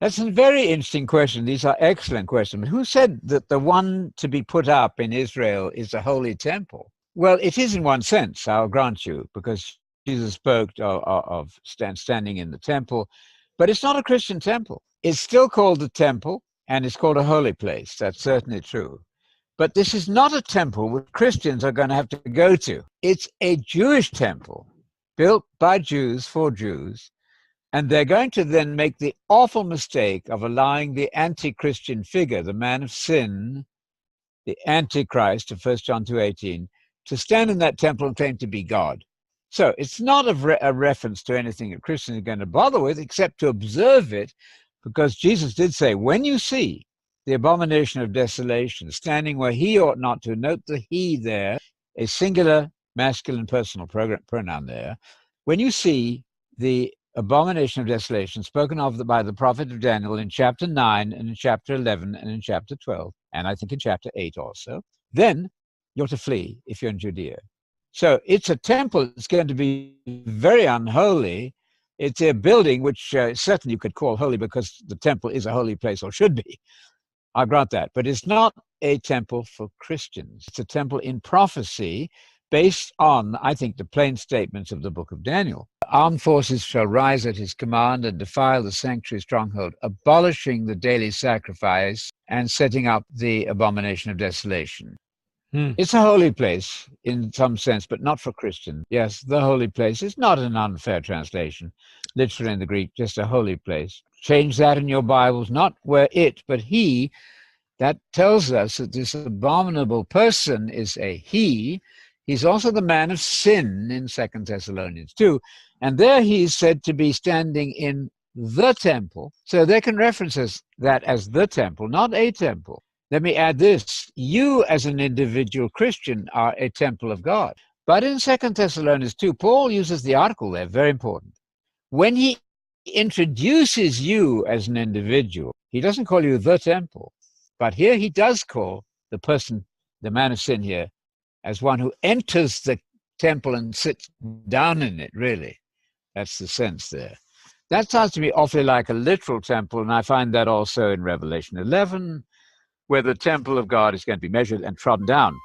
That's a very interesting question. These are excellent questions. But who said that the one to be put up in Israel is a holy temple? Well, it is in one sense, I'll grant you, because Jesus spoke of standing in the temple, but it's not a Christian temple. It's still called the temple, and it's called a holy place. That's certainly true. But this is not a temple which Christians are going to have to go to. It's a Jewish temple built by Jews for Jews. And they're going to then make the awful mistake of allowing the anti-Christian figure, the man of sin, the Antichrist of 1 John 2:18, to stand in that temple and claim to be God. So it's not a reference to anything that Christians are going to bother with, except to observe it, because Jesus did say, when you see the abomination of desolation standing where he ought not to, note the he there, a singular masculine personal pronoun there, when you see the abomination of desolation spoken of by the prophet of Daniel in chapter 9 and in chapter 11 and in chapter 12, and I think in chapter 8 also, then you're to flee if you're in Judea. So it's a temple that's going to be very unholy. It's a building which certainly you could call holy because the temple is a holy place, or should be. I grant that. But it's not a temple for Christians. It's a temple in prophecy based on, I think, the plain statements of the book of Daniel. Armed forces shall rise at his command and defile the sanctuary stronghold, abolishing the daily sacrifice and setting up the abomination of desolation. It's a holy place in some sense, but not for Christians. Yes, the holy place is not an unfair translation, literally in the Greek, just a holy place. Change that in your Bibles, not where it, but he. That tells us that this abominable person is a he. He's also the man of sin in 2 Thessalonians 2. And there he's said to be standing in the temple. So they can reference that as the temple, not a temple. Let me add this. You as an individual Christian are a temple of God. But in 2 Thessalonians 2, Paul uses the article there, very important. When he introduces you as an individual, he doesn't call you the temple. But here he does call the person, the man of sin here, as one who enters the temple and sits down in it, really. That's the sense there. That sounds to me awfully like a literal temple, and I find that also in Revelation 11, where the temple of God is going to be measured and trodden down.